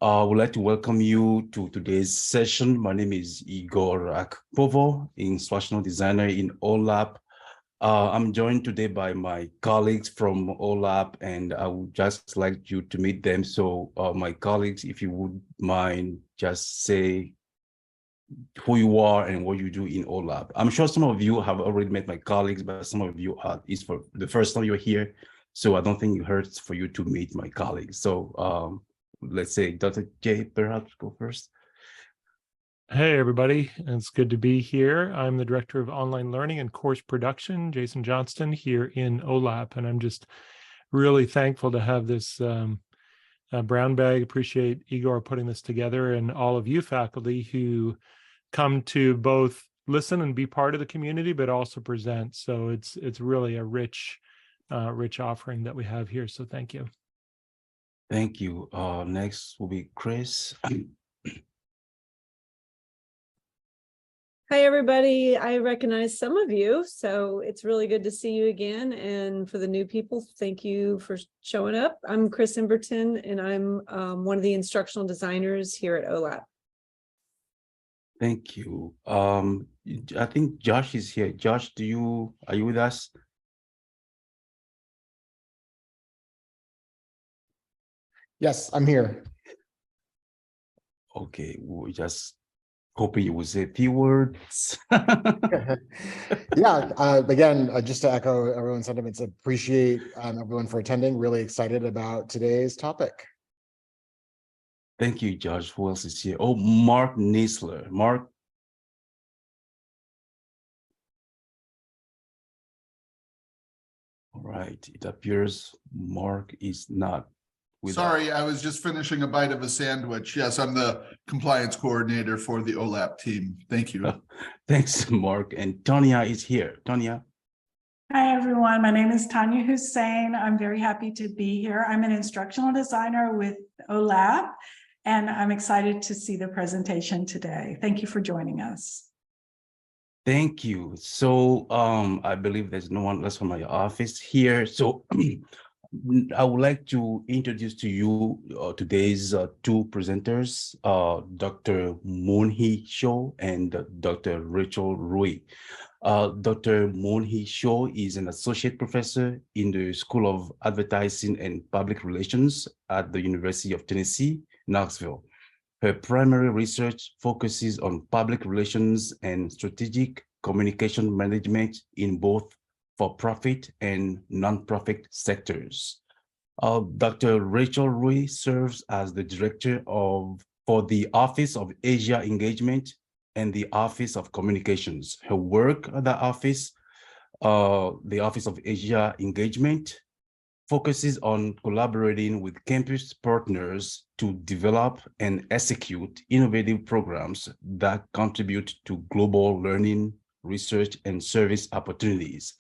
I would like to welcome you to today's session. My name is Igor Akpovo, instructional designer in OLAP. I'm joined today by my colleagues from OLAP, and I would just like you to meet them. So my colleagues, if you would mind, just say who you are and what you do in OLAP. I'm sure some of you have already met my colleagues, but some of you it's for the first time you're here. So I don't think it hurts for you to meet my colleagues. So let's say Dr. J, perhaps go first. Hey, everybody. It's good to be here. I'm the Director of Online Learning and Course Production, Jason Johnston, here in OLAP. And I'm just really thankful to have this brown bag. Appreciate Igor putting this together and all of you faculty who come to both listen and be part of the community, but also present. So it's really a rich offering that we have here. So thank you. Thank you. Next will be Chris. Hi, everybody. I recognize some of you, so it's really good to see you again. And for the new people, thank you for showing up. I'm Chris Emberton, and I'm one of the instructional designers here at OLAP. Thank you. I think Josh is here. Josh, are you with us? Yes, I'm here. Okay, we just hoping you would say a few words. Yeah, again, just to echo everyone's sentiments, appreciate everyone for attending. Really excited about today's topic. Thank you, Josh. Who else is here? Oh, Mark Nisler. Mark. All right, it appears Mark is not with Sorry, us. I was just finishing a bite of a sandwich. Yes, I'm the compliance coordinator for the OLAP team. Thank you. Thanks, Mark. And Tonya is here. Tonya. Hi, everyone. My name is Tanya Hussein. I'm very happy to be here. I'm an instructional designer with OLAP, and I'm excited to see the presentation today. Thank you for joining us. Thank you. So I believe there's no one else from my office here. So I would like to introduce to you today's two presenters, Dr. Moon-Hee Cho and Dr. Rachel Rui. Dr. Moon-Hee Cho is an associate professor in the School of Advertising and Public Relations at the University of Tennessee, Knoxville. Her primary research focuses on public relations and strategic communication management in both for-profit and non-profit sectors. Dr. Rachel Rui serves as the director for the Office of Asia Engagement and the Office of Communications. Her work at the Office of Asia Engagement, focuses on collaborating with campus partners to develop and execute innovative programs that contribute to global learning, research, and service opportunities.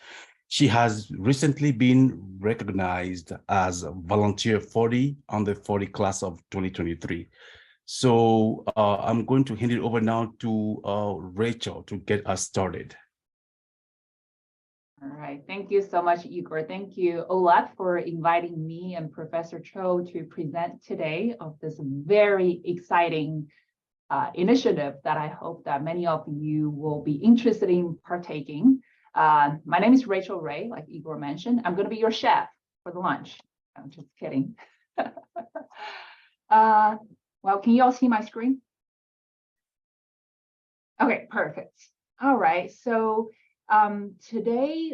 She has recently been recognized as Volunteer 40 on the 40 class of 2023. So I'm going to hand it over now to Rachel to get us started. All right, thank you so much, Igor. Thank you, OLAP, for inviting me and Professor Cho to present today of this very exciting initiative that I hope that many of you will be interested in partaking. My name is Rachel Ray, like Igor mentioned. I'm going to be your chef for the lunch. I'm just kidding. Well, can you all see my screen? Okay, perfect. All right, so today,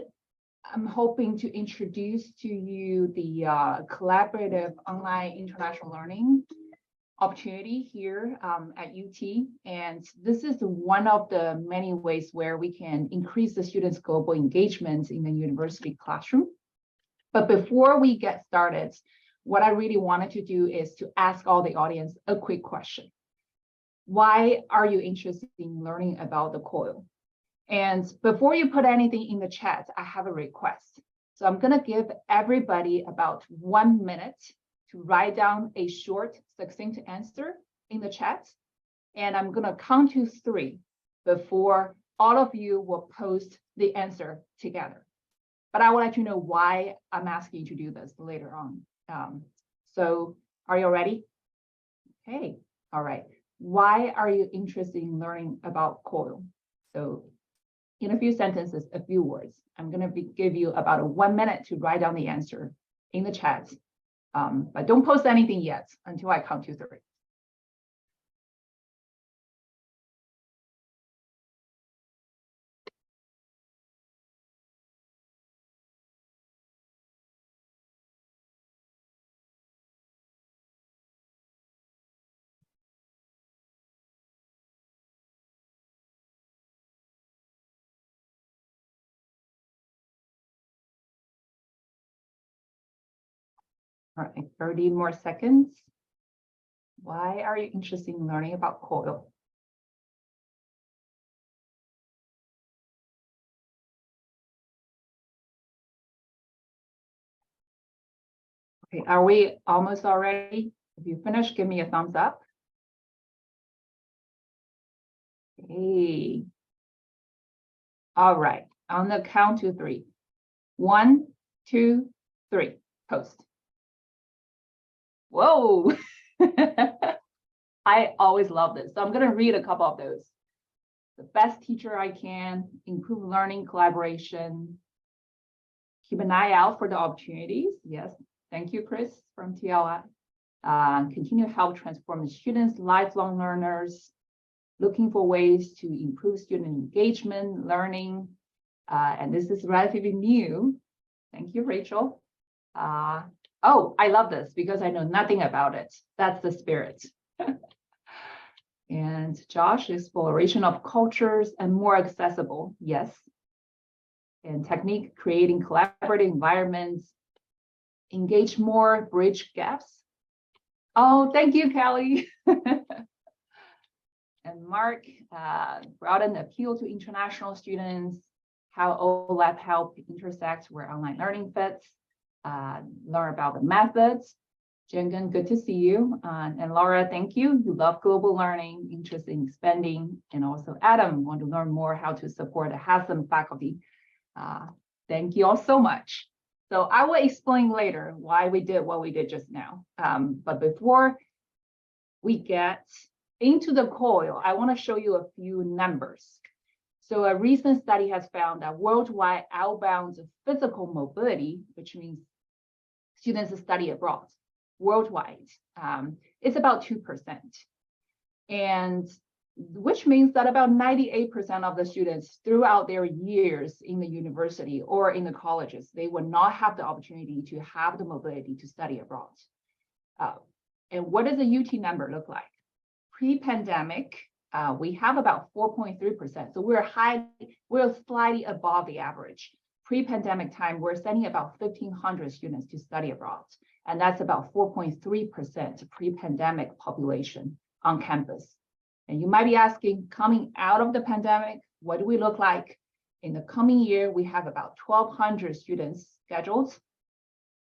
I'm hoping to introduce to you the collaborative online international learning opportunity here at UT. And this is one of the many ways where we can increase the students' global engagement in the university classroom. But before we get started, what I really wanted to do is to ask all the audience a quick question. Why are you interested in learning about the COIL? And before you put anything in the chat, I have a request. So I'm going to give everybody about 1 minute to write down a short, succinct answer in the chat. And I'm going to count to 3 before all of you will post the answer together. But I will let you know why I'm asking you to do this later on. So are you ready? Okay, all right. Why are you interested in learning about COIL? So in a few sentences, a few words. I'm going to give you about 1 minute to write down the answer in the chat. But don't post anything yet until I count to 3. All right, 30 more seconds. Why are you interested in learning about COIL? Okay, are we almost already? If you finish, give me a thumbs up. Okay. All right, on the count to 3. 1, 2, 3, post. Whoa. I always love this. So I'm going to read a couple of those. The best teacher I can, improve learning collaboration, keep an eye out for the opportunities. Yes, thank you, Chris from TLI. Continue to help transform the students, lifelong learners, looking for ways to improve student engagement, learning. And this is relatively new. Thank you, Rachel. Oh, I love this because I know nothing about it. That's the spirit. And Josh, exploration of cultures and more accessible. Yes. And technique, creating collaborative environments, engage more, bridge gaps. Oh, thank you, Kelly. And Mark, broaden the appeal to international students, how OLAP help intersect where online learning fits, learn about the methods. Jengen, good to see you. And Laura, thank you. You love global learning, interested in expanding. And also Adam, want to learn more how to support the HASM faculty. Thank you all so much. So I will explain later why we did what we did just now. But before we get into the COIL, I want to show you a few numbers. So a recent study has found that worldwide outbound physical mobility, which means students study abroad, worldwide, it's about 2%. And which means that about 98% of the students throughout their years in the university or in the colleges, they would not have the opportunity to have the mobility to study abroad. And what does the UT number look like? Pre-pandemic, we have about 4.3%. So we're slightly above the average. Pre-pandemic time, we're sending about 1,500 students to study abroad. And that's about 4.3% pre-pandemic population on campus. And you might be asking, coming out of the pandemic, what do we look like? In the coming year, we have about 1,200 students scheduled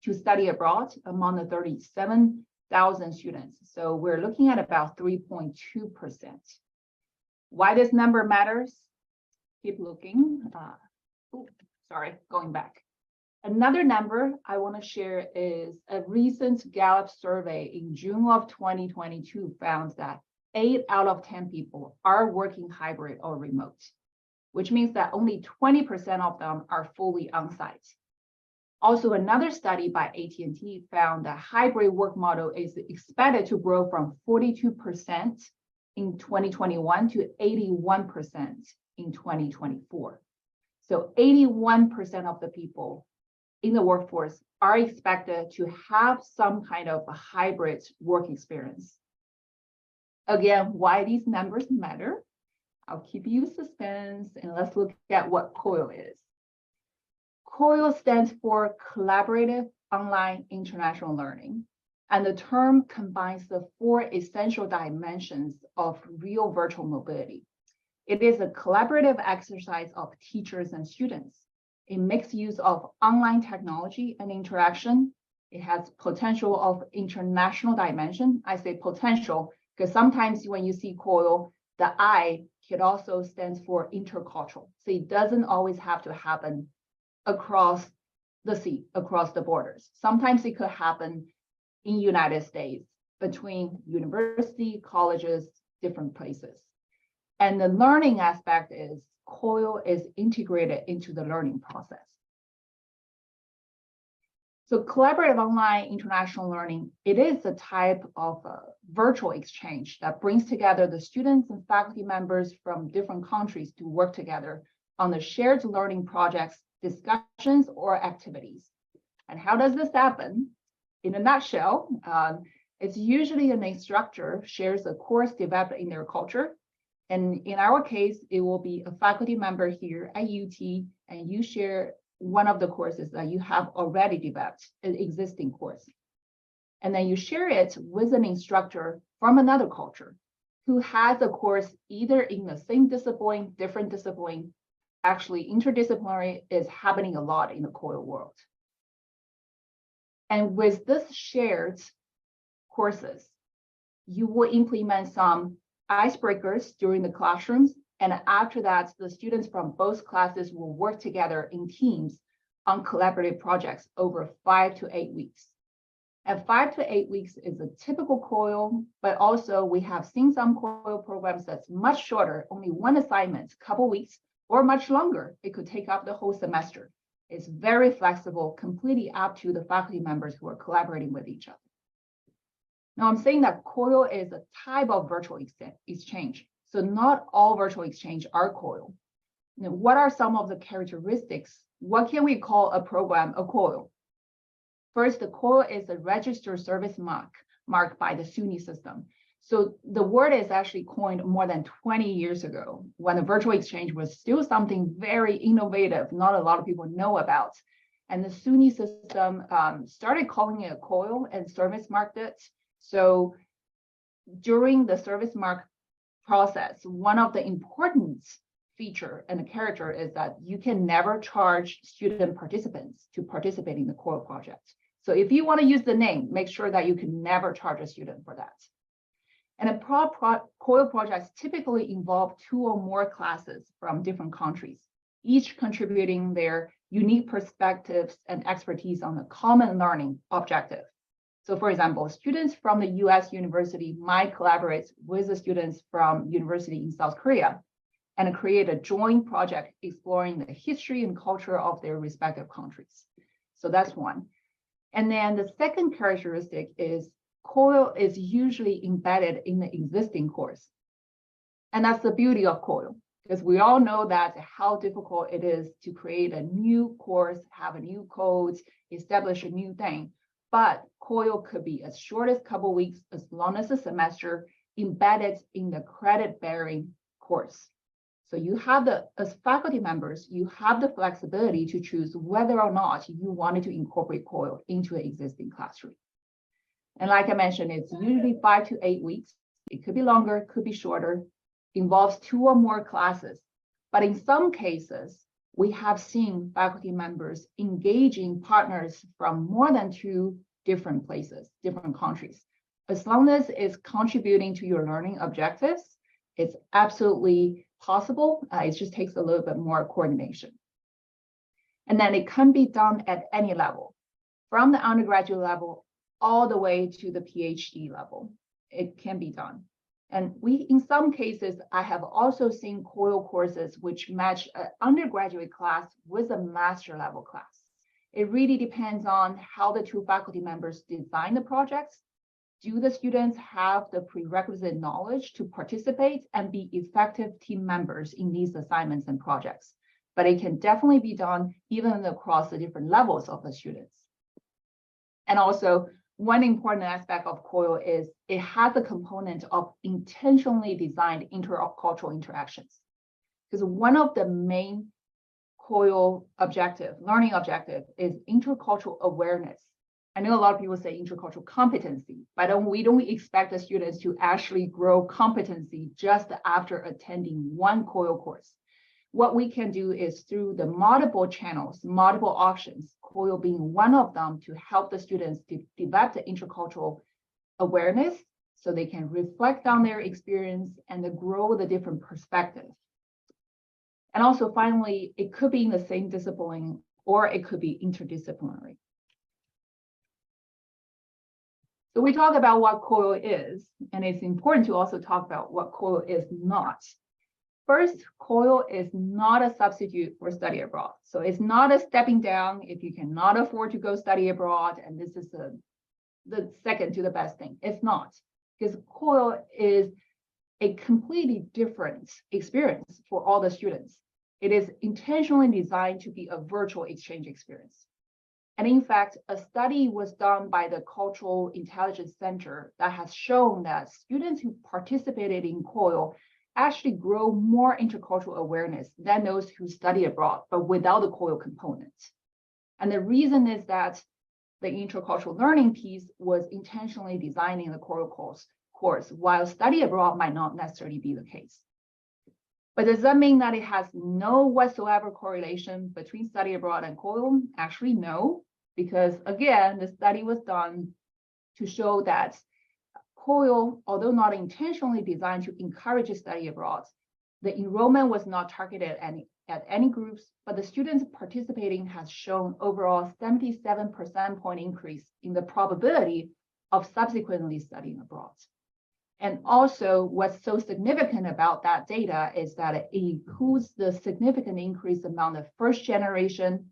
to study abroad among the 37,000 students. So we're looking at about 3.2%. Why this number matters? Keep looking. Going back. Another number I want to share is a recent Gallup survey in June of 2022 found that 8 out of 10 people are working hybrid or remote, which means that only 20% of them are fully on-site. Also, another study by AT&T found that hybrid work model is expected to grow from 42% in 2021 to 81% in 2024. So 81% of the people in the workforce are expected to have some kind of a hybrid work experience. Again, why these numbers matter? I'll keep you suspense and let's look at what COIL is. COIL stands for Collaborative Online International Learning, and the term combines the 4 essential dimensions of real virtual mobility. It is a collaborative exercise of teachers and students. It makes use of online technology and interaction. It has potential of international dimension. I say potential because sometimes when you see COIL, the I could also stand for intercultural. So it doesn't always have to happen across the sea, across the borders. Sometimes it could happen in United States, between university, colleges, different places. And the learning aspect is COIL is integrated into the learning process. So collaborative online international learning, it is a type of virtual exchange that brings together the students and faculty members from different countries to work together on the shared learning projects, discussions, or activities. And how does this happen? In a nutshell, it's usually an instructor shares a course developed in their culture. And in our case, it will be a faculty member here at UT, and you share one of the courses that you have already developed, an existing course. And then you share it with an instructor from another culture who has a course either in the same discipline, different discipline. Actually, interdisciplinary is happening a lot in the COIL world. And with this shared courses, you will implement some icebreakers during the classrooms. And after that, the students from both classes will work together in teams on collaborative projects over 5 to 8 weeks. And 5 to 8 weeks is a typical COIL, but also we have seen some COIL programs that's much shorter, only one assignment, a couple weeks, or much longer. It could take up the whole semester. It's very flexible, completely up to the faculty members who are collaborating with each other. Now, I'm saying that COIL is a type of virtual exchange. So not all virtual exchange are COIL. Now, what are some of the characteristics? What can we call a program a COIL? First, the COIL is a registered service mark marked by the SUNY system. So the word is actually coined more than 20 years ago when the virtual exchange was still something very innovative, not a lot of people know about. And the SUNY system started calling it a COIL and service marked it. So during the service mark process, one of the important feature and the character is that you can never charge student participants to participate in the COIL project. So if you want to use the name, make sure that you can never charge a student for that. And COIL projects typically involve 2 or more classes from different countries, each contributing their unique perspectives and expertise on a common learning objective. So for example, students from the US university might collaborate with the students from university in South Korea and create a joint project exploring the history and culture of their respective countries. So that's one. And then the second characteristic is COIL is usually embedded in the existing course. And that's the beauty of COIL, because we all know that how difficult it is to create a new course, have a new code, establish a new thing. But COIL could be as short as a couple weeks, as long as a semester, embedded in the credit-bearing course. So you have as faculty members, you have the flexibility to choose whether or not you wanted to incorporate COIL into an existing classroom. And like I mentioned, it's usually 5 to 8 weeks. It could be longer, it could be shorter, involves 2 or more classes. But in some cases, we have seen faculty members engaging partners from more than 2 different places, different countries. As long as it's contributing to your learning objectives, it's absolutely possible. It just takes a little bit more coordination. And then it can be done at any level, from the undergraduate level all the way to the PhD level. It can be done. And in some cases, I have also seen COIL courses which match an undergraduate class with a master level class. It really depends on how the 2 faculty members design the projects. Do the students have the prerequisite knowledge to participate and be effective team members in these assignments and projects? But it can definitely be done even across the different levels of the students. And also, one important aspect of COIL is it has a component of intentionally designed intercultural interactions. Because one of the main COIL learning objective is intercultural awareness. I know a lot of people say intercultural competency, but we don't expect the students to actually grow competency just after attending one COIL course. What we can do is through the multiple channels, multiple options, COIL being one of them, to help the students to develop the intercultural awareness so they can reflect on their experience and to grow the different perspectives. And also, finally, it could be in the same discipline or it could be interdisciplinary. So we talk about what COIL is, and it's important to also talk about what COIL is not. First, COIL is not a substitute for study abroad. So it's not a stepping down if you cannot afford to go study abroad, and this is the second to the best thing. It's not, because COIL is a completely different experience for all the students. It is intentionally designed to be a virtual exchange experience. And in fact, a study was done by the Cultural Intelligence Center that has shown that students who participated in COIL actually grow more intercultural awareness than those who study abroad, but without the COIL component. And the reason is that the intercultural learning piece was intentionally designed in the COIL course, while study abroad might not necessarily be the case. But does that mean that it has no whatsoever correlation between study abroad and COIL? Actually, no, because again, the study was done to show that COIL, although not intentionally designed to encourage study abroad, the enrollment was not targeted at any groups, but the students participating has shown overall 77 percentage point increase in the probability of subsequently studying abroad. And also what's so significant about that data is that it includes the significant increase among the first generation,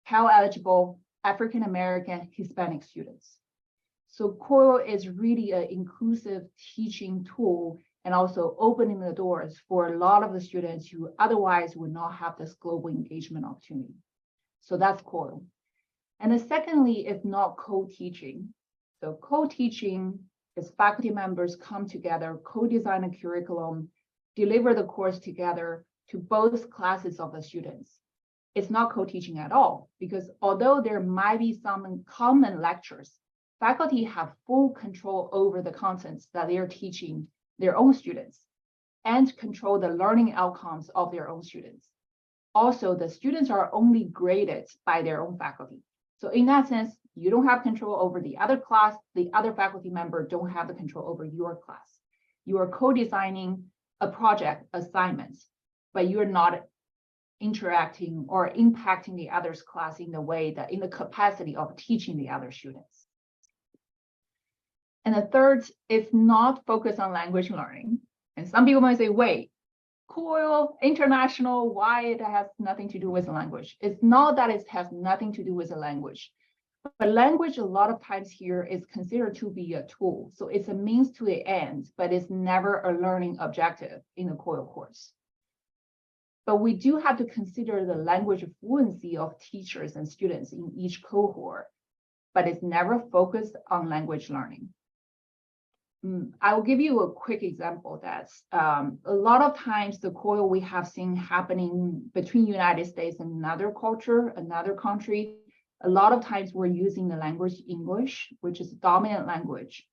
Pell eligible, African-American, Hispanic students. So COIL is really an inclusive teaching tool and also opening the doors for a lot of the students who otherwise would not have this global engagement opportunity. So that's COIL. And then secondly, if not co-teaching. So co-teaching is faculty members come together, co-design a curriculum, deliver the course together to both classes of the students. It's not co-teaching at all, because although there might be some common lectures, faculty have full control over the contents that they are teaching their own students and control the learning outcomes of their own students. Also, the students are only graded by their own faculty. So in that sense, you don't have control over the other class, the other faculty member don't have the control over your class. You are co-designing a project assignment, but you're not interacting or impacting the other's class in the way that in the capacity of teaching the other students. And the third is not focused on language learning. And some people might say, wait, COIL, international, why it has nothing to do with language? It's not that it has nothing to do with the language. But language, a lot of times here, is considered to be a tool. So it's a means to the end, but it's never a learning objective in the COIL course. But we do have to consider the language fluency of teachers and students in each cohort, but it's never focused on language learning. I will give you a quick example that a lot of times the COIL we have seen happening between United States and another culture, another country, a lot of times we're using the language English, which is the dominant language.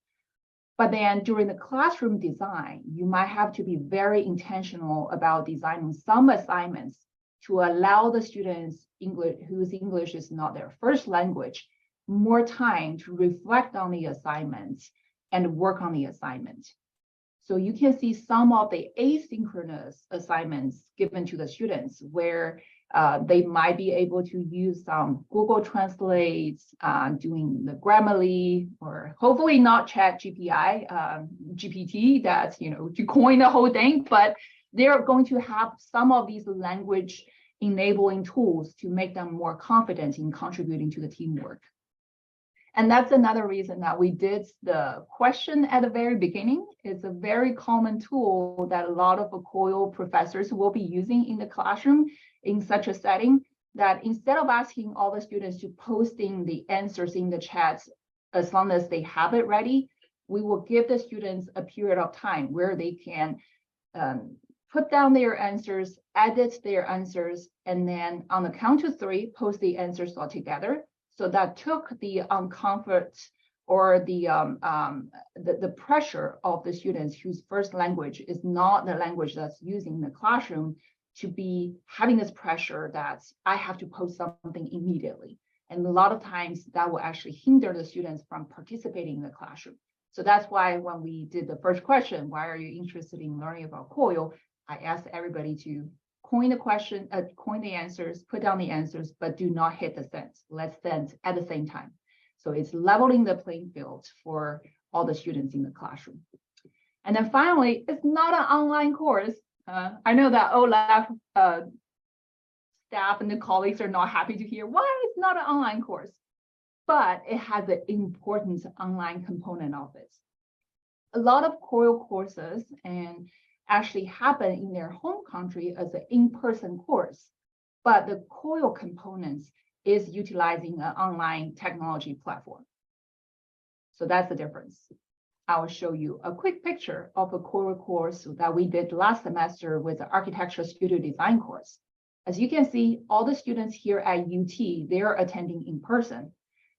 But then during the classroom design, you might have to be very intentional about designing some assignments to allow the students whose English is not their first language more time to reflect on the assignments and work on the assignment. So you can see some of the asynchronous assignments given to the students where they might be able to use some Google Translate, doing the Grammarly, or hopefully not GPT that's, to coin the whole thing, but they're going to have some of these language enabling tools to make them more confident in contributing to the teamwork. And that's another reason that we did the question at the very beginning. It's a very common tool that a lot of COIL professors will be using in the classroom in such a setting, that instead of asking all the students to posting the answers in the chat as long as they have it ready, we will give the students a period of time where they can put down their answers, edit their answers, and then on the count to 3, post the answers all together. So that took the uncomfort or the pressure of the students whose first language is not the language that's used in the classroom to be having this pressure that I have to post something immediately. And a lot of times that will actually hinder the students from participating in the classroom. So that's why when we did the first question, why are you interested in learning about COIL? I asked everybody to coin the question, coin the answers, put down the answers, but do not hit the send. Let's send at the same time. So it's leveling the playing field for all the students in the classroom. And then finally, it's not an online course. I know that OLAP staff and the colleagues are not happy to hear why it's not an online course, but it has an important online component of it. A lot of COIL courses and actually happen in their home country as an in-person course, but the COIL components is utilizing an online technology platform. So that's the difference. I will show you a quick picture of a COIL course that we did last semester with the Architecture Studio Design course. As you can see, all the students here at UT, they're attending in person.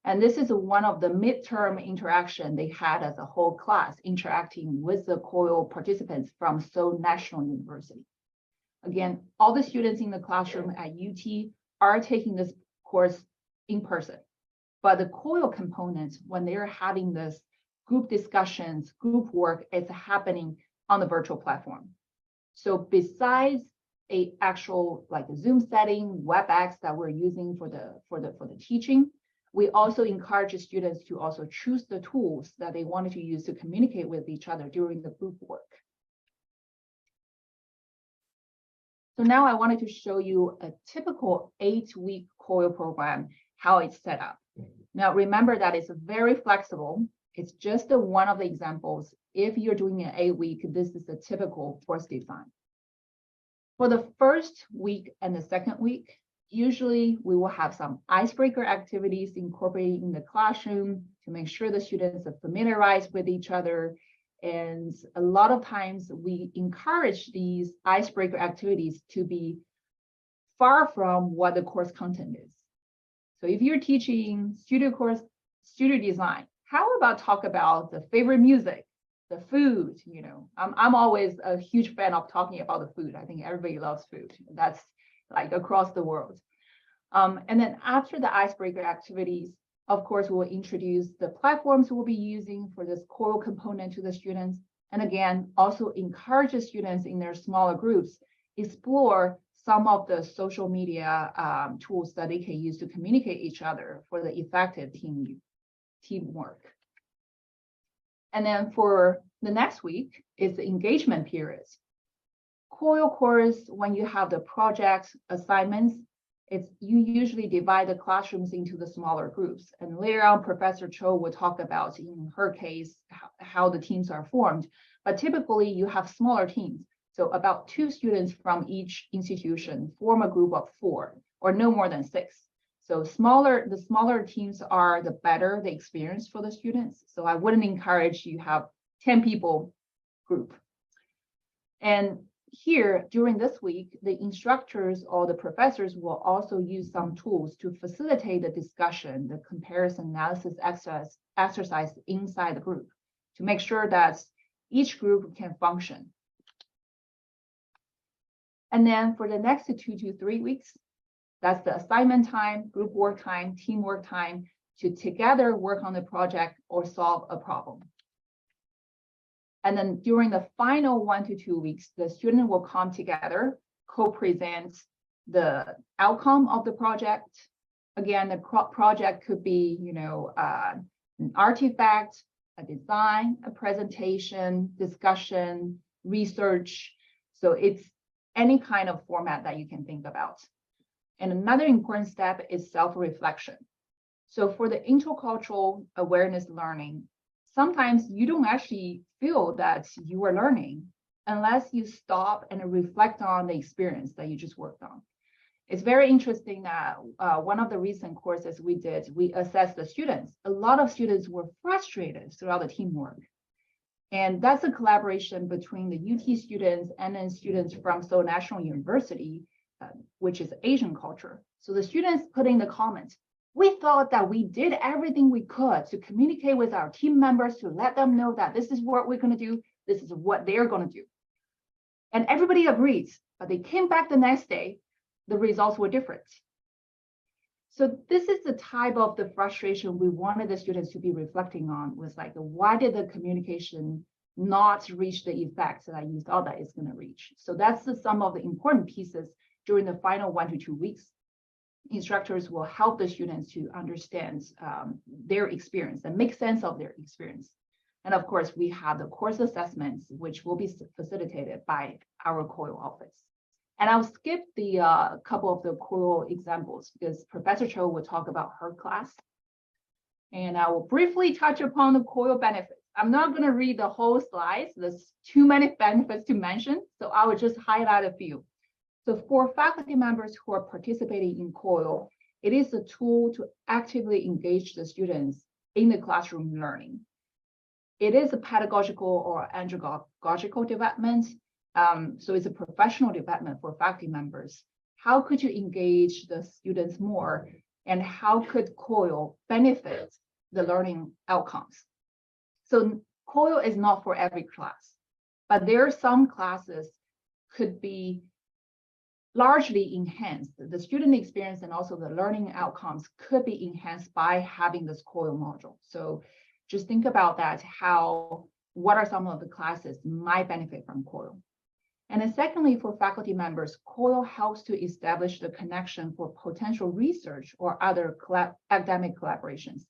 And this is one of the midterm interaction they had as a whole class interacting with the COIL participants from Seoul National University. Again, all the students in the classroom at UT are taking this course in person, but the COIL components, when they're having this group discussions, group work, it's happening on the virtual platform. So besides a actual like a Zoom setting, WebEx that we're using for the teaching, we also encourage students to also choose the tools that they wanted to use to communicate with each other during the group work. So now I wanted to show you a typical 8-week COIL program, how it's set up. Now remember that it's very flexible. It's just one of the examples. If you're doing an 8-week, this is a typical course design. For the first week and the second week, usually we will have some icebreaker activities incorporated in the classroom to make sure the students are familiarized with each other. And a lot of times we encourage these icebreaker activities to be far from what the course content is. So if you're teaching studio design, how about talk about the favorite music, the food? You know, I'm always a huge fan of talking about the food. I think everybody loves food. That's like across the world. And then after the icebreaker activities, of course, we will introduce the platforms we'll be using for this COIL component to the students. And again, also encourage the students in their smaller groups, explore some of the social media tools that they can use to communicate each other for the effective teamwork. And then for the next week is the engagement periods. COIL course, when you have the project assignments, you usually divide the classrooms into the smaller groups. And later on, Professor Cho will talk about, in her case, how the teams are formed. But typically, you have smaller teams. So about 2 students from each institution form a group of 4, or no more than 6. So the smaller teams are, the better the experience for the students. So I wouldn't encourage you have 10 people group. And here, during this week, the instructors or the professors will also use some tools to facilitate the discussion, the comparison analysis exercise inside the group to make sure that each group can function. And then for the next 2 to 3 weeks, that's the assignment time, group work time, teamwork time to together work on the project or solve a problem. And then during the final 1 to 2 weeks, the student will come together, co-present the outcome of the project. Again, the project could be, you know, an artifact, a design, a presentation, discussion, research. So it's any kind of format that you can think about. And another important step is self-reflection. So for the intercultural awareness learning, sometimes you don't actually feel that you are learning unless you stop and reflect on the experience that you just worked on. It's very interesting that one of the recent courses we did, we assessed the students. A lot of students were frustrated throughout the teamwork. And that's a collaboration between the UT students and then students from Seoul National University, which is Asian culture. So the students put in the comments, we thought that we did everything we could to communicate with our team members to let them know that this is what we're going to do, this is what they're going to do. And everybody agrees, but they came back the next day, the results were different. So this is the type of the frustration we wanted the students to be reflecting on, was like, why did the communication not reach the effects that you thought that it's going to reach? So that's some of the important pieces during the final 1 to 2 weeks. Instructors will help the students to understand their experience and make sense of their experience. And of course, we have the course assessments, which will be facilitated by our COIL office. And I'll skip the couple of the COIL examples because Professor Cho will talk about her class. And I will briefly touch upon the COIL benefits. I'm not going to read the whole slides. There's too many benefits to mention, so I will just highlight a few. So for faculty members who are participating in COIL, it is a tool to actively engage the students in the classroom learning. It is a pedagogical or andragogical development. So it's a professional development for faculty members. How could you engage the students more? And how could COIL benefit the learning outcomes? So COIL is not for every class, but there are some classes could be largely enhanced. The student experience and also the learning outcomes could be enhanced by having this COIL module. So just think about that, what are some of the classes might benefit from COIL? And then secondly, for faculty members, COIL helps to establish the connection for potential research or other academic collaborations.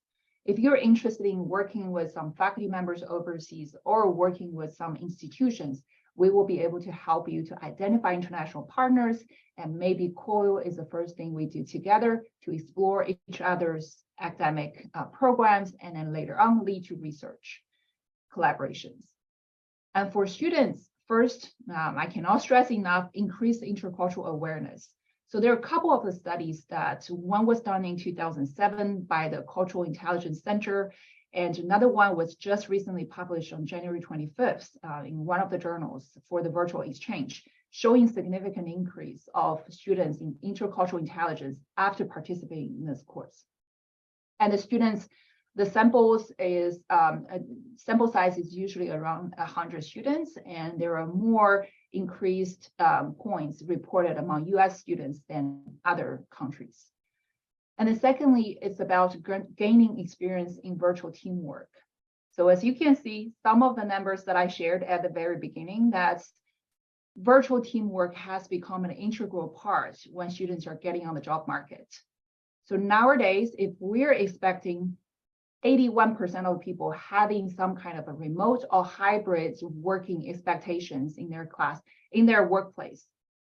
If you're interested in working with some faculty members overseas or working with some institutions, we will be able to help you to identify international partners, and maybe COIL is the first thing we do together to explore each other's academic programs, and then later on lead to research collaborations. And for students, first, I cannot stress enough, increase intercultural awareness. So there are a couple of the studies that one was done in 2007 by the Cultural Intelligence Center, and another one was just recently published on January 25th in one of the journals for the virtual exchange, showing significant increase of students in intercultural intelligence after participating in this course. And the students, the samples is sample size is usually around 100 students, and there are more increased points reported among US students than other countries. And then secondly, it's about gaining experience in virtual teamwork. So as you can see, some of the numbers that I shared at the very beginning, that virtual teamwork has become an integral part when students are getting on the job market. So nowadays, if we're expecting 81% of people having some kind of a remote or hybrid working expectations in their class, in their workplace,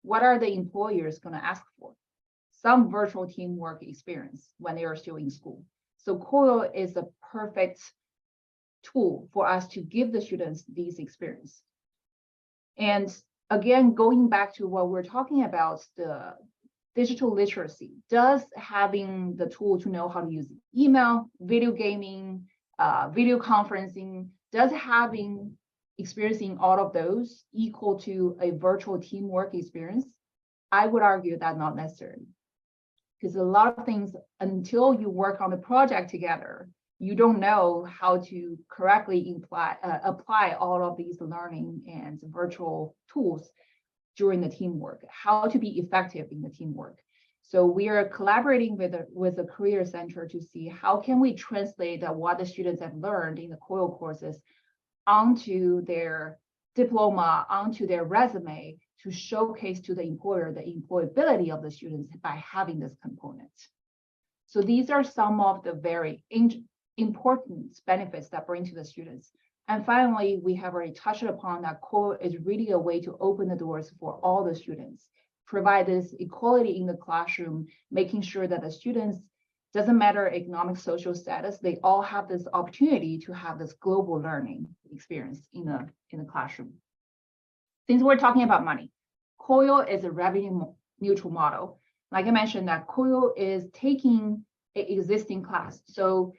what are the employers going to ask for? Some virtual teamwork experience when they are still in school. So COIL is a perfect tool for us to give the students these experience. And again, going back to what we're talking about, the digital literacy, does having the tool to know how to use email, video gaming, video conferencing, does having experiencing all of those equal to a virtual teamwork experience? I would argue that not necessarily. Because a lot of things, until you work on the project together, you don't know how to correctly apply all of these learning and virtual tools during the teamwork, how to be effective in the teamwork. So we are collaborating with the Career Center to see how can we translate what the students have learned in the COIL courses onto their diploma, onto their resume, to showcase to the employer the employability of the students by having this component. So these are some of the very important benefits that bring to the students. And finally, we have already touched upon that COIL is really a way to open the doors for all the students, provide this equality in the classroom, making sure that the students, doesn't matter economic, social status, they all have this opportunity to have this global learning experience in the classroom. Since we're talking about money, COIL is a revenue neutral model. Like I mentioned, that COIL is taking an existing class. So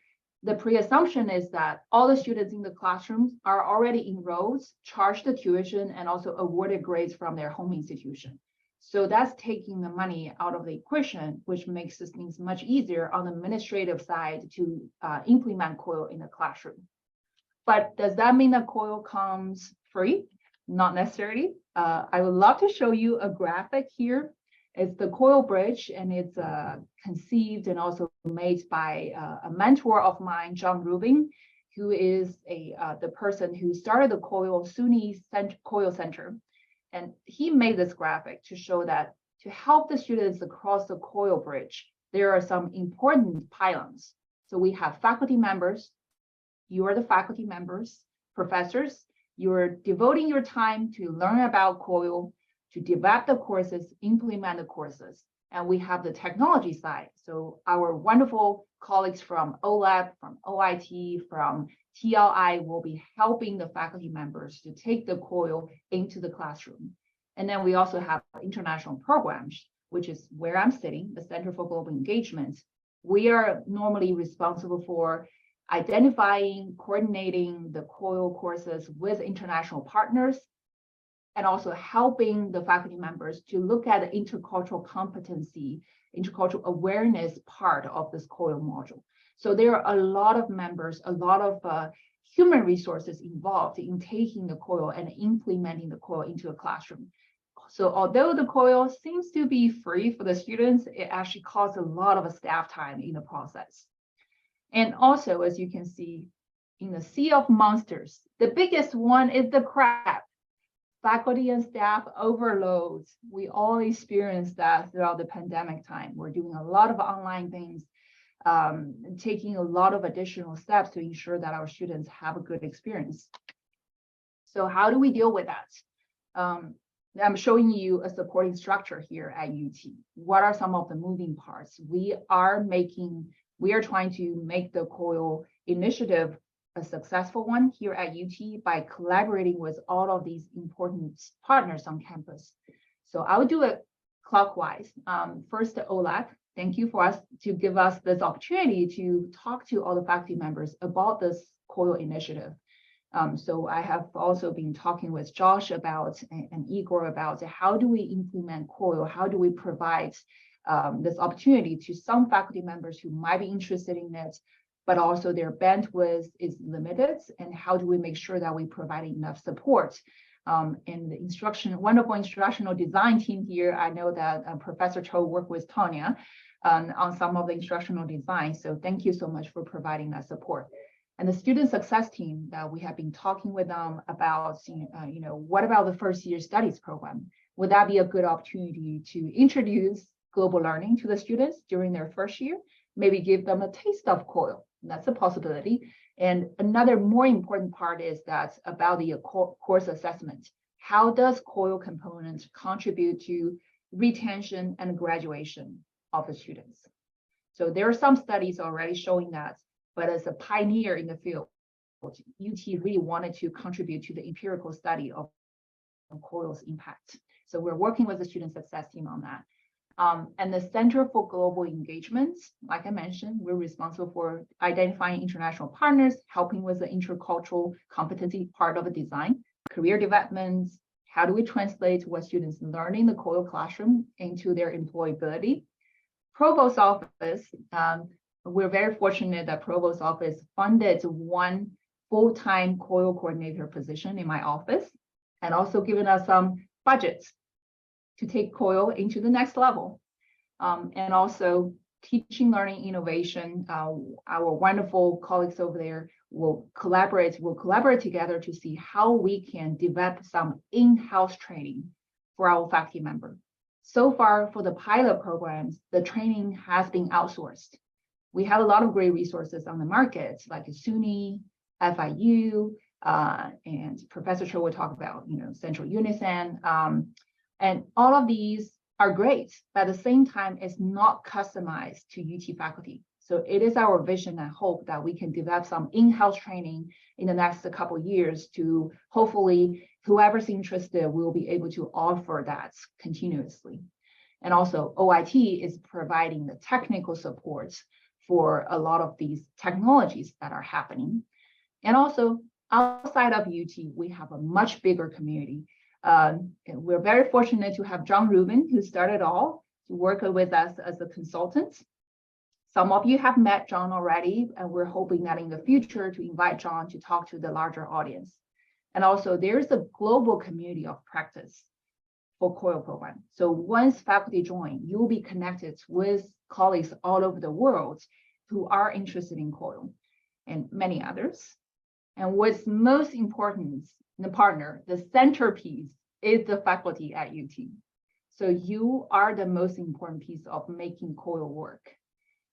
the pre-assumption is that all the students in the classrooms are already enrolled, charged the tuition, and also awarded grades from their home institution. So that's taking the money out of the equation, which makes things much easier on the administrative side to implement COIL in the classroom. But does that mean that COIL comes free? Not necessarily. I would love to show you a graphic here. It's the COIL bridge, and it's conceived and also made by a mentor of mine, John Rubin, who is the person who started the COIL SUNY COIL Center. And he made this graphic to show that to help the students across the COIL bridge, there are some important pylons. So we have faculty members. You are the faculty members. professors, you're devoting your time to learn about COIL, to develop the courses, implement the courses. And we have the technology side. So our wonderful colleagues from OLAP, from OIT, from TLI will be helping the faculty members to take the COIL into the classroom. And then we also have international programs, which is where I'm sitting, the Center for Global Engagement. We are normally responsible for identifying, coordinating the COIL courses with international partners, and also helping the faculty members to look at the intercultural competency, intercultural awareness part of this COIL module. So there are a lot of members, a lot of human resources involved in taking the COIL and implementing the COIL into a classroom. So although the COIL seems to be free for the students, it actually costs a lot of staff time in the process. And also, as you can see, in the sea of monsters, the biggest one is the crab. Faculty and staff overloads. We all experienced that throughout the pandemic time. We're doing a lot of online things, taking a lot of additional steps to ensure that our students have a good experience. So how do we deal with that? I'm showing you a supporting structure here at UT. What are some of the moving parts? We are trying to make the COIL initiative a successful one here at UT by collaborating with all of these important partners on campus. So I will do it clockwise. First, the OLAP. Thank you for us to give us this opportunity to talk to all the faculty members about this COIL initiative. So I have also been talking with Josh about and Igor about how do we implement COIL? How do we provide this opportunity to some faculty members who might be interested in it, but also their bandwidth is limited, and how do we make sure that we provide enough support? And the wonderful instructional design team here, I know that Professor Cho worked with Tanya on some of the instructional design, so thank you so much for providing that support. And the student success team that we have been talking with them about, what about the first year studies program? Would that be a good opportunity to introduce global learning to the students during their first year? Maybe give them a taste of COIL. That's a possibility. And another more important part is that about the course assessment. How does COIL components contribute to retention and graduation of the students? So there are some studies already showing that, but as a pioneer in the field, UT really wanted to contribute to the empirical study of COIL's impact. So we're working with the student success team on that. And the Center for Global Engagement, like I mentioned, we're responsible for identifying international partners, helping with the intercultural competency part of the design, career development, how do we translate what students learn in the COIL classroom into their employability. Provost office, we're very fortunate that Provost office funded one full-time COIL coordinator position in my office, and also given us some budgets to take COIL into the next level. And also teaching, learning, innovation. Our wonderful colleagues over there will collaborate together to see how we can develop some in-house training for our faculty member. So far for the pilot programs, the training has been outsourced. We have a lot of great resources on the market, like SUNY, FIU, and Professor Cho will talk about, Central Unison. And all of these are great, but at the same time, it's not customized to UT faculty. So it is our vision and hope that we can develop some in-house training in the next couple of years to hopefully whoever's interested will be able to offer that continuously. And also OIT is providing the technical support for a lot of these technologies that are happening. And also outside of UT, we have a much bigger community. And we're very fortunate to have John Rubin, who started all to work with us as a consultant. Some of you have met John already, and we're hoping that in the future to invite John to talk to the larger audience. And also there's a global community of practice for COIL program. So once faculty join, you'll be connected with colleagues all over the world who are interested in COIL and many others. And what's most important, the partner, the centerpiece is the faculty at UT. So you are the most important piece of making COIL work.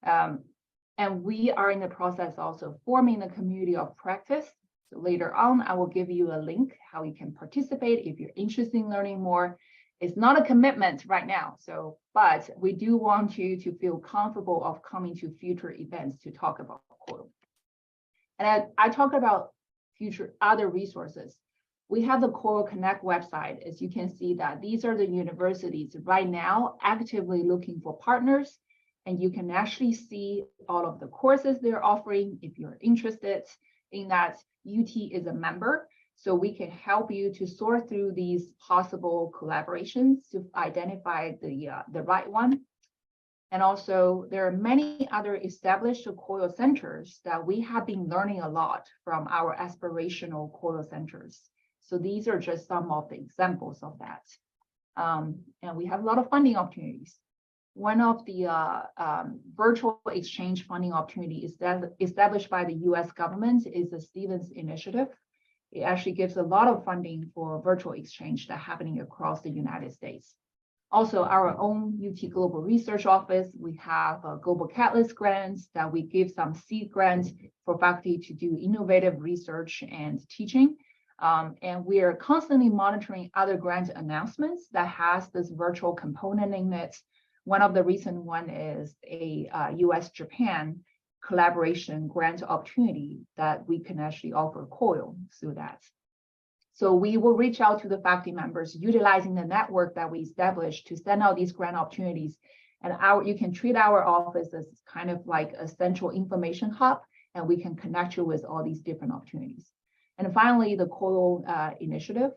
And we are in the process also forming a community of practice So later on, I will give you a link how you can participate if you're interested in learning more. It's not a commitment right now, but we do want you to feel comfortable of coming to future events to talk about COIL. And I talk about future other resources. We have the COIL Connect website. As you can see that these are the universities right now actively looking for partners, and you can actually see all of the courses they're offering. If you're interested in that, UT is a member, so we can help you to sort through these possible collaborations to identify the right one. And also, there are many other established COIL centers that we have been learning a lot from our aspirational COIL centers. So these are just some of the examples of that. And we have a lot of funding opportunities. One of the virtual exchange funding opportunities that established by the US government is the Stevens Initiative. It actually gives a lot of funding for virtual exchange that's happening across the United States. Also, our own UT Global Research Office, we have Global Catalyst grants that we give some seed grants for faculty to do innovative research and teaching. And we are constantly monitoring other grant announcements that has this virtual component in it. One of the recent one is a US-Japan collaboration grant opportunity that we can actually offer COIL through that. So we will reach out to the faculty members utilizing the network that we established to send out these grant opportunities. And you can treat our office as kind of like a central information hub, and we can connect you with all these different opportunities. And finally, the COIL initiative,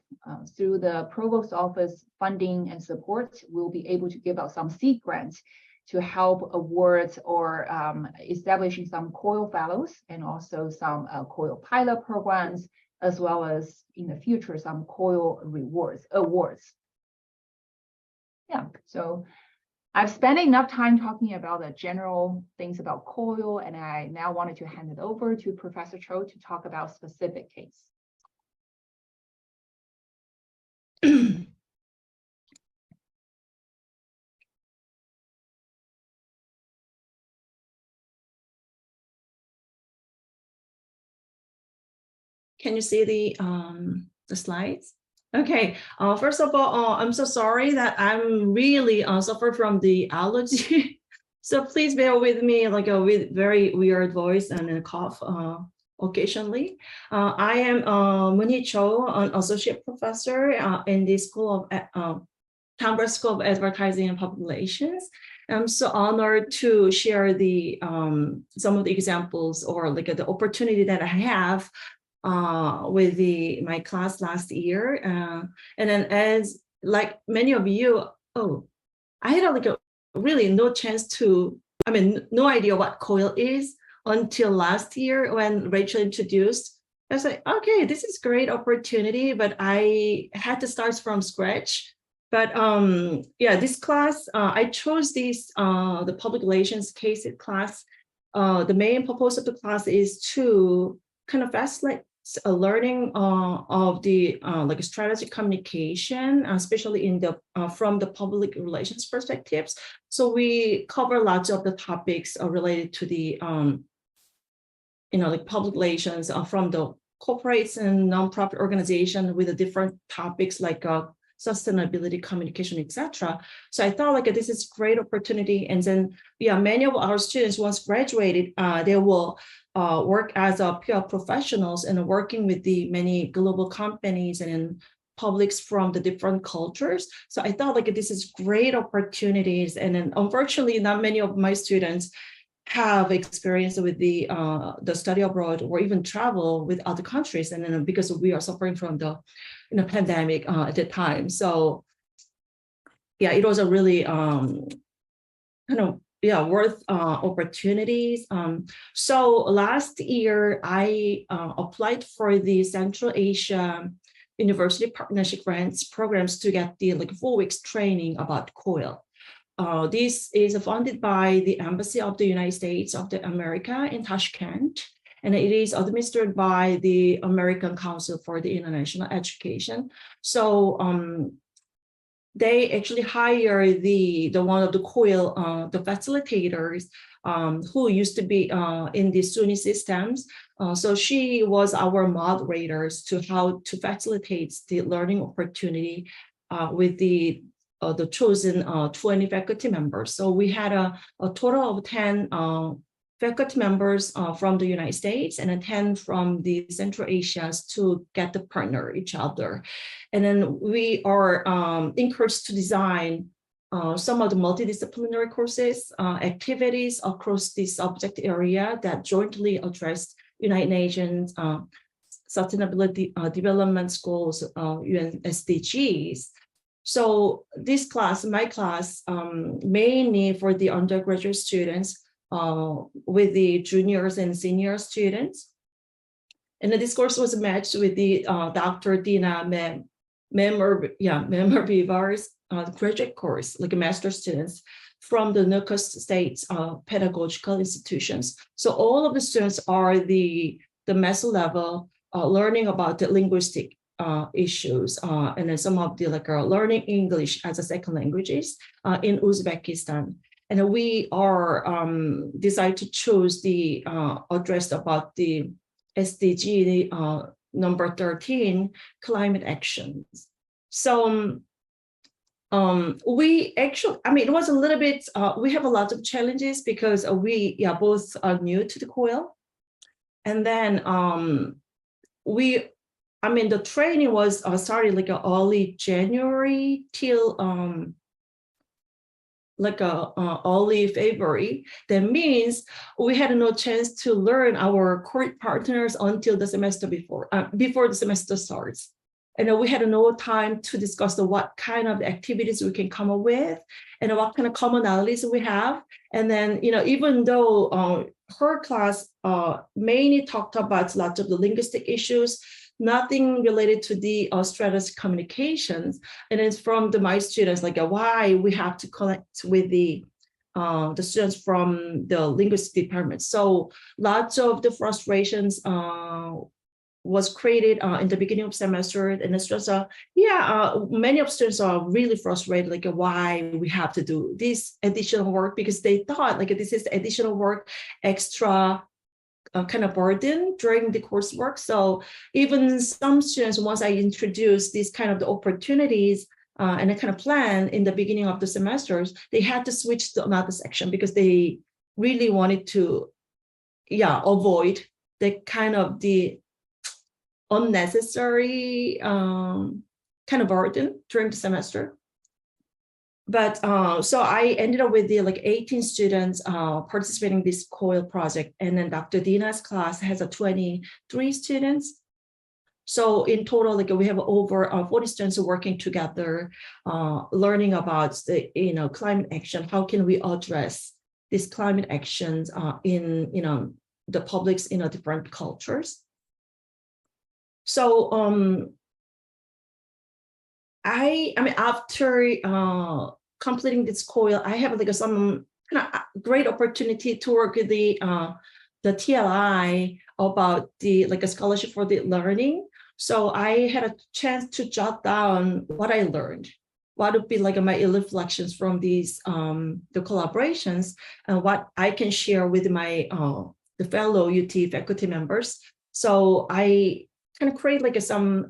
through the provost office funding and support, we'll be able to give out some seed grants to help awards or establishing some COIL fellows and also some COIL pilot programs, as well as in the future, some COIL awards. Yeah, so I've spent enough time talking about the general things about COIL, and I now wanted to hand it over to Professor Cho to talk about specific case. Can you see the slides? Okay. First of all, I'm so sorry that I'm really suffer from the allergy. So please bear with me, like with very weird voice and a cough occasionally. I am Moonhee Cho, an associate professor in the School of Tambra School of Advertising and Public Relations. I'm so honored to share the some of the examples or like the opportunity that I have with my class last year. And then as like many of you, I had really no chance to, no idea what COIL is until last year when Rachel introduced. I was like, okay, this is great opportunity, but I had to start from scratch. But yeah, this class, I chose this, the public relations case class. The main purpose of the class is to kind of facilitate a learning of the like strategic communication, especially in the from the public relations perspectives. So we cover lots of the topics related to the like public relations from the corporates and nonprofit organization with the different topics like sustainability, communication, etc. So I thought like this is great opportunity. And then yeah, many of our students once graduated, they will work as PR professionals and working with the many global companies and publics from the different cultures. So I thought like this is great opportunities. And then unfortunately, not many of my students have experience with the study abroad or even travel with other countries. And then because we are suffering from the pandemic at the time. So yeah, it was a really worth opportunities. So last year, I applied for the Central Asia University Partnership Grants programs to get the like 4 weeks training about COIL. This is funded by the Embassy of the United States of America in Tashkent, and it is administered by the American Council for the International Education. So they actually hire the one of the COIL, the facilitators who used to be in the SUNY systems. So she was our moderators to how to facilitate the learning opportunity with the chosen 20 faculty members. So we had a total of 10 faculty members from the United States and then 10 from the Central Asia to get to partner each other. And then we are encouraged to design some of the multidisciplinary courses, activities across the subject area that jointly address United Nations Sustainability Development Goals, UN SDGs. So this class, my class, mainly for the undergraduate students, with the juniors and senior students. And this course was matched with the Dr. Dina Member-Vivar's graduate course, like a master's students from the NUCAS states pedagogical institutions. So all of the students are the master level learning about the linguistic issues, and then some of the learning English as a second languages in Uzbekistan. And we are decided to choose the address about the SDG number 13, climate actions. So we actually, it was a little bit, we have a lot of challenges because we both are new to the COIL. And then the training was started early January till early February. That means we had no chance to learn our core partners until the semester before the semester starts. And we had no time to discuss what kind of activities we can come up with and what kind of commonalities we have. And then, even though her class mainly talked about lots of the linguistic issues, nothing related to the strategic communications. And it's from my students, why we have to connect with the students from the linguistic department. So lots of the frustrations was created in the beginning of semester, and it's just many of students are really frustrated, why we have to do this additional work, because they thought this is additional work, extra kind of burden during the coursework. So even some students, once I introduced these kind of the opportunities and a kind of plan in the beginning of the semesters, they had to switch to another section because they really wanted to avoid the kind of the unnecessary kind of burden during the semester. But so I ended up with the 18 students participating in this COIL project, and then Dr. Dina's class has 23 students. So in total, we have over 40 students working together, learning about the climate action. How can we address these climate actions in the publics in different cultures? So after completing this COIL, I have some kind of great opportunity to work with the TLI about the a scholarship for the learning. So I had a chance to jot down what I learned, what would be my reflections from these the collaborations, and what I can share with my the fellow UT faculty members. So I kind of create some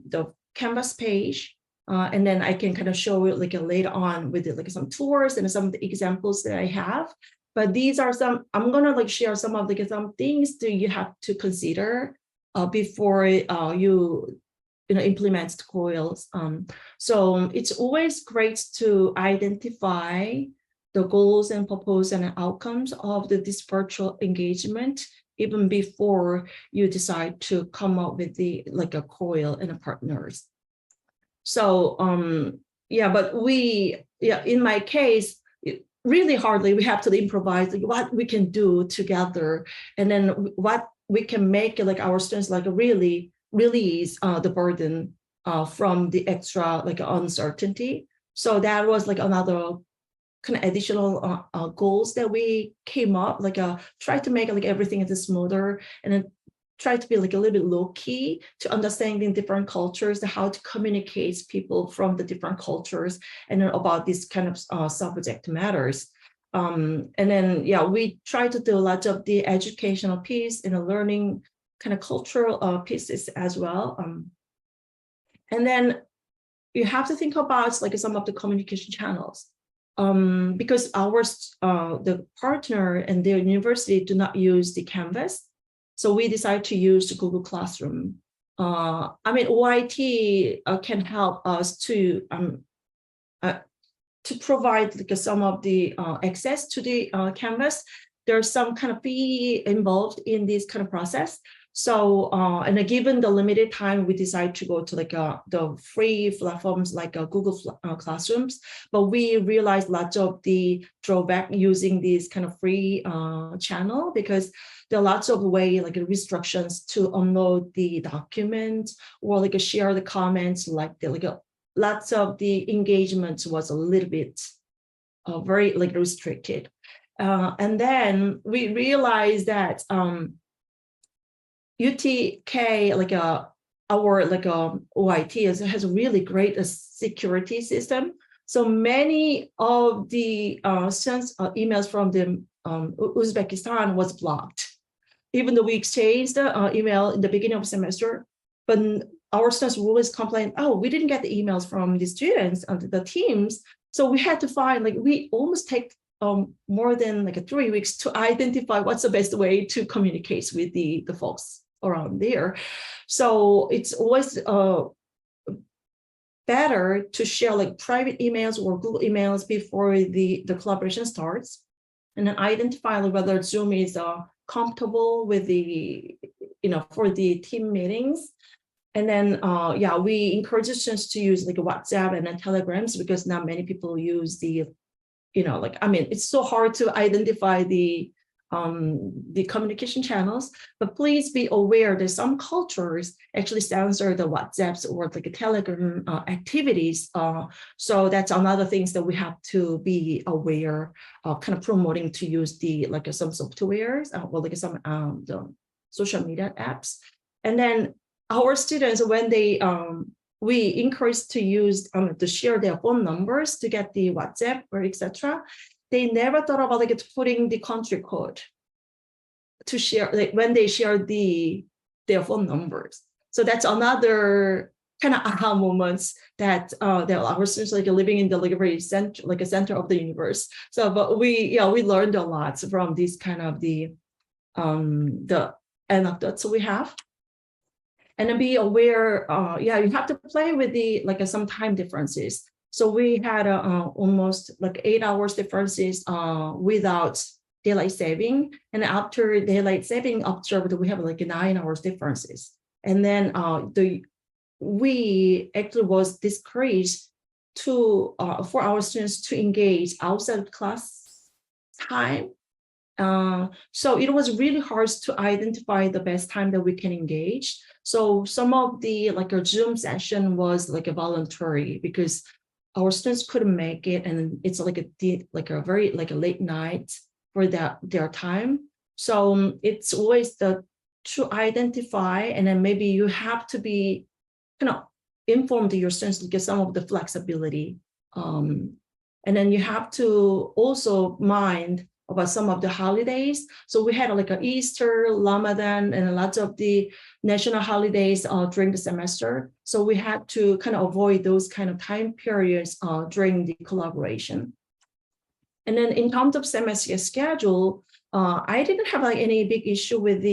the Canvas page, and then I can kind of show it later on with some tours and some of the examples that I have. But these are some, I'm gonna share some of some things that you have to consider before you implement the COILs. So it's always great to identify the goals and purpose and outcomes of this virtual engagement even before you decide to come up with the a COIL and partners. So but in my case, really hardly we have to improvise what we can do together, and then what we can make our students really release the burden from the extra uncertainty. So that was another kind of additional goals that we came up, try to make everything is smoother, and then try to be a little bit low key to understanding different cultures, how to communicate people from the different cultures, and then about this kind of subject matters. And then, yeah, we try to do a lot of the educational piece and the learning kind of cultural pieces as well. And then you have to think about like some of the communication channels. Because the partner and their university do not use the Canvas. So we decided to use the Google Classroom. I mean, OIT can help us to provide like some of the access to the Canvas. There's some kind of fee involved in this kind of process. So, and given the limited time, we decided to go to like the free platforms like Google Classrooms, but we realized lots of the drawback using this kind of free channel, because there are lots of like restrictions to upload the documents or like share the comments, lots of the engagement was a little bit very like restricted. And then we realized that UTK, like our like OIT has a really great security system. So many of the emails from the Uzbekistan was blocked, even though we exchanged the email in the beginning of the semester. But our students always complain, oh, we didn't get the emails from the students and the teams. So we had to find, like, we almost take more than like 3 weeks to identify what's the best way to communicate with the folks around there. So it's always better to share like private emails or Google emails before the collaboration starts, and then identify whether Zoom is comfortable with the, for the team meetings. And then, yeah, we encourage students to use like WhatsApp and then Telegrams, because not many people use the, it's so hard to identify the communication channels, but please be aware that some cultures actually censor the WhatsApps or like a Telegram activities. So that's another things that we have to be aware of, kind of promoting to use the like some softwares or like some the social media apps. And then our students, when they we encourage to use to share their phone numbers to get the WhatsApp or etc. They never thought about like putting the country code to share, like when they share their phone numbers. So that's another kind of aha moments that our students like living in the delivery center, like a center of the universe. So, but we learned a lot from this kind of the anecdotes we have. And then be aware, you have to play with the like some time differences. So we had almost like 8 hours differences without daylight saving, and after daylight saving observed, we have like 9 hours differences. And then we actually was discouraged to for our students to engage outside of class time. So it was really hard to identify the best time that we can engage. So some of the like a Zoom session was like a voluntary, because our students couldn't make it, and it's like a very like a late night for their time. So it's always to identify, and then maybe you have to be kind of informed your students to get some of the flexibility, and then you have to also mind about some of the holidays. So we had like an Easter, Ramadan, and lots of the national holidays during the semester. So we had to kind of avoid those kind of time periods during the collaboration. And then in terms of semester schedule, I didn't have like any big issue with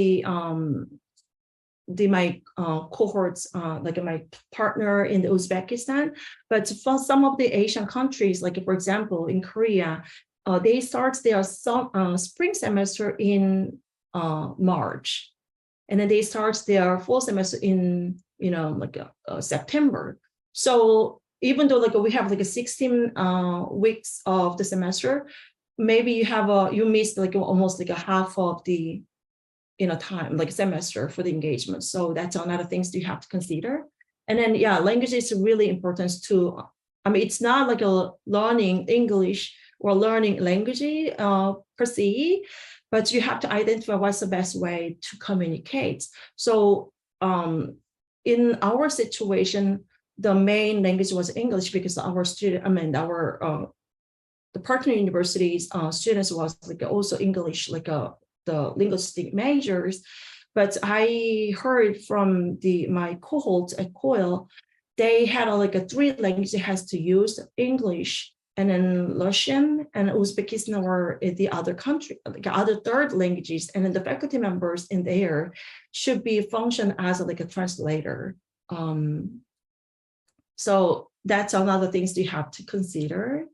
my cohorts, like my partner in the Uzbekistan, but for some of the Asian countries, like for example, in Korea, they start their spring semester in March, and then they start their fall semester in September. So even though like we have like a 16 weeks of the semester, maybe you missed like almost like a half of the time, like semester for the engagement. So that's another things you have to consider. And then language is really important too. I mean, it's not like a learning English or learning language per se, but you have to identify what's the best way to communicate. So in our situation, the main language was English, because our the partner universities students was like also English, like the linguistic majors. But I heard from my cohort at COIL, they had like a 3 languages it has to use: English, and then Russian and Uzbekistan were the other country, like other third languages. And then the faculty members in there should be function as like a translator. So that's another things you have to consider.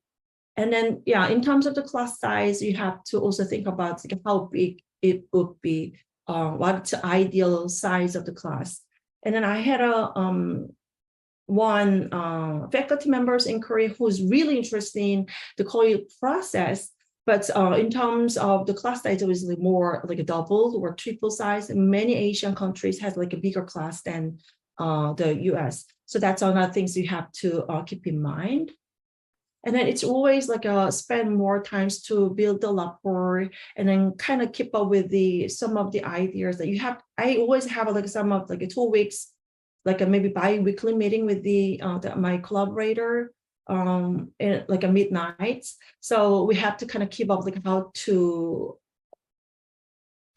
And then, yeah, in terms of the class size, you have to also think about like how big it would be, what's the ideal size of the class. And then I had one faculty members in Korea who's really interested in the COIL process, but in terms of the class size, it was like more like a double or triple size. And many Asian countries has like a bigger class than the US. So that's another things you have to keep in mind. And then it's always like spend more times to build the rapport and then kind of keep up with some of the ideas that you have. I always have like some of like 2 weeks, like a maybe bi-weekly meeting with my collaborator in like a midnight. So we have to kind of keep up like how to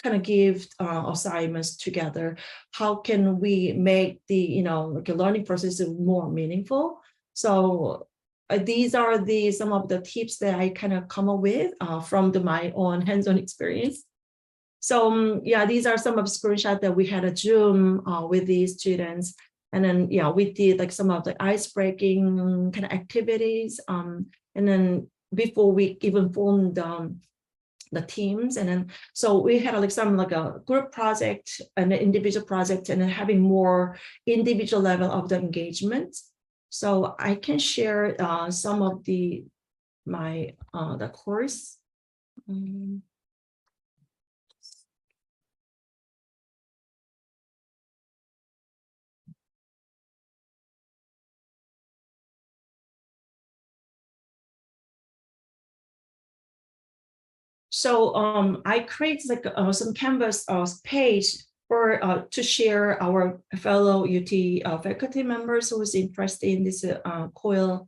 kind of give assignments together. How can we make the like a learning process more meaningful? So these are some of the tips that I kind of come up with from my own hands-on experience. So yeah, these are some of the screenshots that we had a Zoom with these students. And then, yeah, we did like some of the ice-breaking kind of activities. And then before we even formed the teams. And then, so we had like some like a group project and an individual project, and then having more individual level of the engagement. So I can share some of the course. So I created like some Canvas page for to share our fellow UT faculty members who is interested in this COIL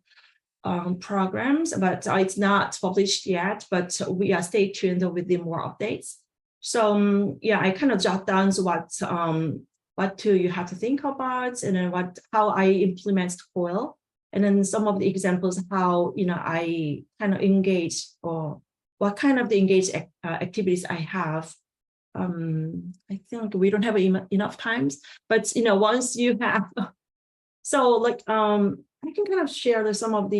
programs, but it's not published yet, but we are stay tuned with the more updates. So yeah, I kind of jot down what you have to think about, and then how I implement COIL, and then some of the examples how I kind of engage, or what kind of the engaged activities I have. I think we don't have enough times, but once you have, so like I can kind of share some of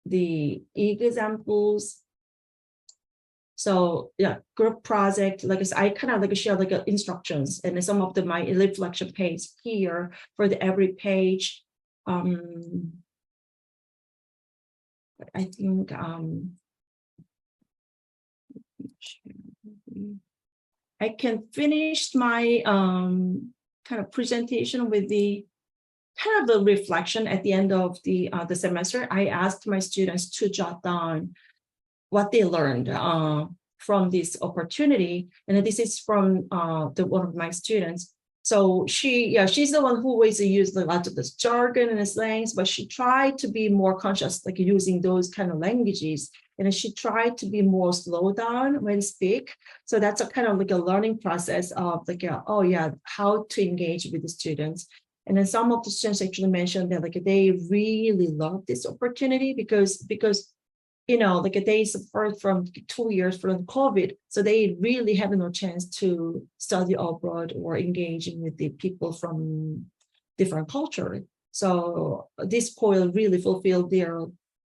the examples. So yeah, group project, like I kind of like share like instructions and some of my reflection page here for every page. I think I can finish my kind of presentation with the kind of the reflection at the end of the semester. I asked my students to jot down what they learned from this opportunity, and this is from one of my students. So she's the one who always used a lot of this jargon and slangs, but she tried to be more conscious, like using those kind of languages. And she tried to be more slow down when speak. So that's a kind of like a learning process of like, oh yeah, how to engage with the students. And then some of the students actually mentioned that like they really love this opportunity because like they suffered from 2 years from COVID. So they really have no chance to study abroad or engaging with the people from different culture. So this COIL really fulfilled their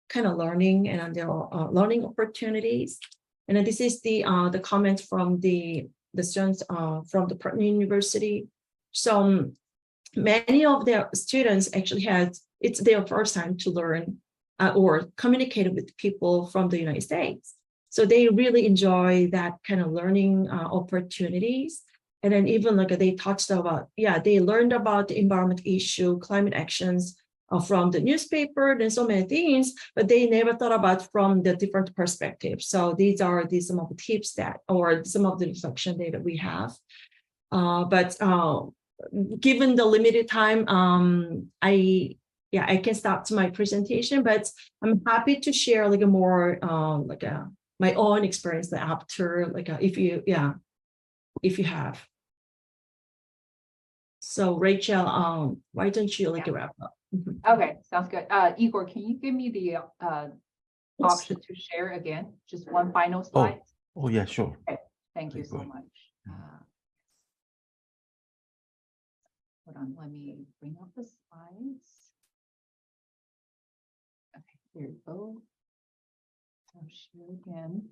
kind of learning and their learning opportunities. And then this is the comment from the students from the partner university. So many of their students actually it's their first time to learn or communicate with people from the United States. So they really enjoy that kind of learning opportunities. And then even like they touched about, they learned about the environment issue, climate actions from the newspaper and so many things, but they never thought about from the different perspectives. So these are some of the tips or some of the reflection that we have. But given the limited time, I yeah, I can start my presentation, but I'm happy to share like a more my own experience after if you have. So Rachel, why don't you wrap up? Okay, sounds good. Igor, can you give me the option to share again? Just one final slide. Oh yeah, sure. Okay, thank you Please so go much. Hold on, let me bring up the slides. Okay, there you go. I'll share again.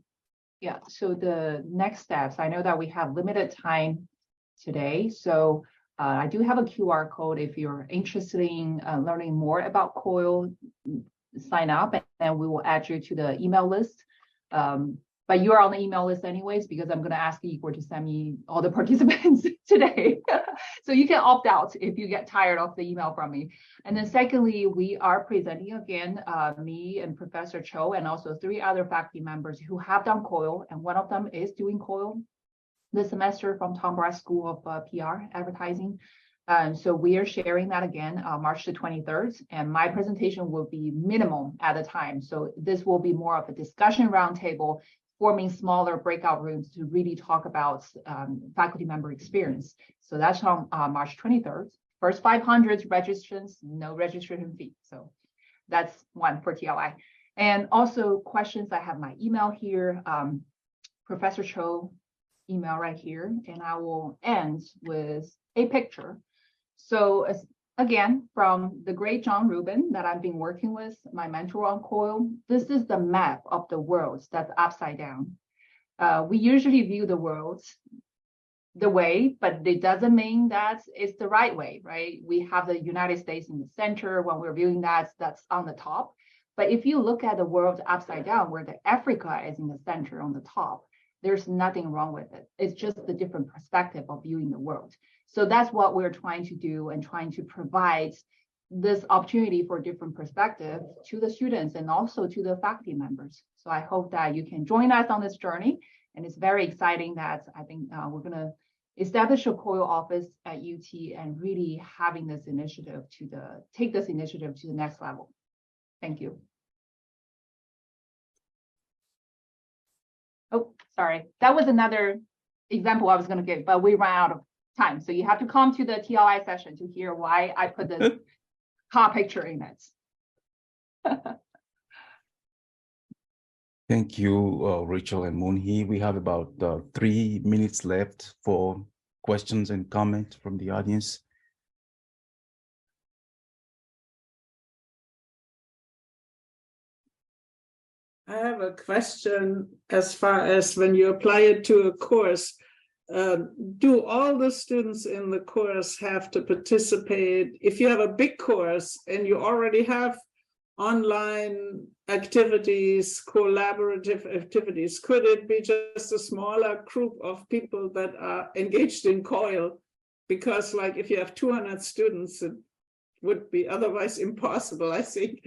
Yeah, so the next steps, I know that we have limited time today, so I do have a QR code. If you're interested in learning more about COIL, sign up and then we will add you to the email list. But you are on the email list anyways, because I'm going to ask Igor to send me all the participants today. So you can opt out if you get tired of the email from me. And then secondly, we are presenting again, me and Professor Cho, and also 3 other faculty members who have done COIL, and one of them is doing COIL this semester from Tom Brass School of PR Advertising. So we are sharing that again, March the 23rd, and my presentation will be minimal at the time. So this will be more of a discussion roundtable, forming smaller breakout rooms to really talk about faculty member experience. So that's on March 23rd. First 500 registrations, no registration fee. So that's one for TLI. And also questions, I have my email here, Professor Cho email right here, and I will end with a picture. So again, from the great John Rubin that I've been working with, my mentor on COIL, this is the map of the world that's upside down. We usually view the world the way, but it doesn't mean that it's the right way, right? We have the United States in the center. When we're viewing that, that's on the top. But if you look at the world upside down, where the Africa is in the center on the top, there's nothing wrong with it. It's just the different perspective of viewing the world. So that's what we're trying to do, and trying to provide this opportunity for different perspective to the students and also to the faculty members. So I hope that you can join us on this journey. And it's very exciting that I think we're going to establish a COIL office at UT and really having this initiative take this initiative to the next level. Thank you. Oh, sorry. That was another example I was going to give, but we ran out of time. So you have to come to the TLI session to hear why I put this car picture in it. Thank you, Rachel and Moon-hee. We have about 3 minutes left for questions and comments from the audience. I have a question as far as when you apply it to a course. Do all the students in the course have to participate? If you have a big course and you already have online activities, collaborative activities, could it be just a smaller group of people that are engaged in COIL? Because like if you have 200 students, it would be otherwise impossible, I think.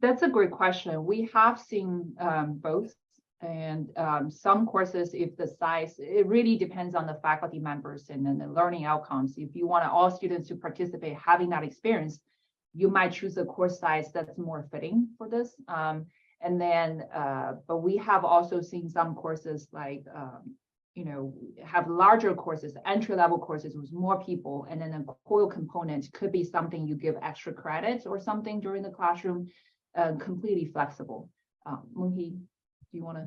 That's a great question. We have seen both, and some courses, if the size, it really depends on the faculty members and then the learning outcomes. If you want all students to participate, having that experience, you might choose a course size that's more fitting for this. And then, but we have also seen some courses like, have larger courses, entry-level courses with more people, and then a COIL component could be something you give extra credits or something during the classroom. Completely flexible. Moon-hee, do you want to?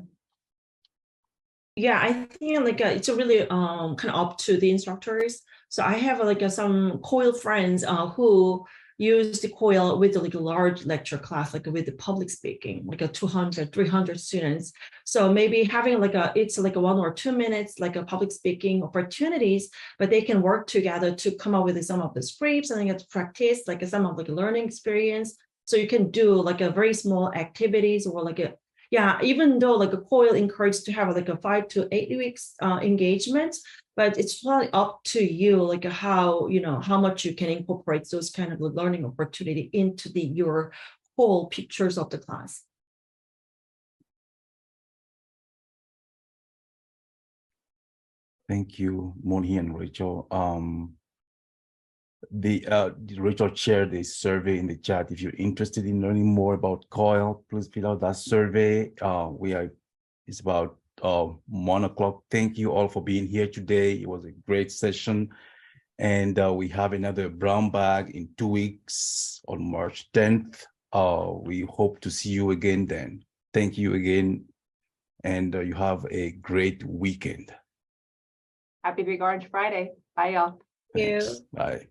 Yeah, I think it's a really kind of up to the instructors. So I have some COIL friends who use the COIL with a large lecture class, with the public speaking, a 200, 300 students. So maybe having it's 1 or 2 minutes, a public speaking opportunities, but they can work together to come up with some of the scripts and get to practice some of learning experience. So you can do a very small activities or even though a COIL encouraged to have a 5 to 8 weeks engagement, but it's really up to you, how much you can incorporate those kind of learning opportunity into your whole pictures of the class. Thank you, Moon-hee and Rachel. Rachel shared the survey in the chat. If you're interested in learning more about COIL, please fill out that survey. It's about 1 o'clock. Thank you all for being here today. It was a great session. And we have another brown bag in 2 weeks on March 10th. We hope to see you again then. Thank you again. And you have a great weekend. Happy Big Orange Friday. Bye, y'all. Thank you. Thanks. Bye.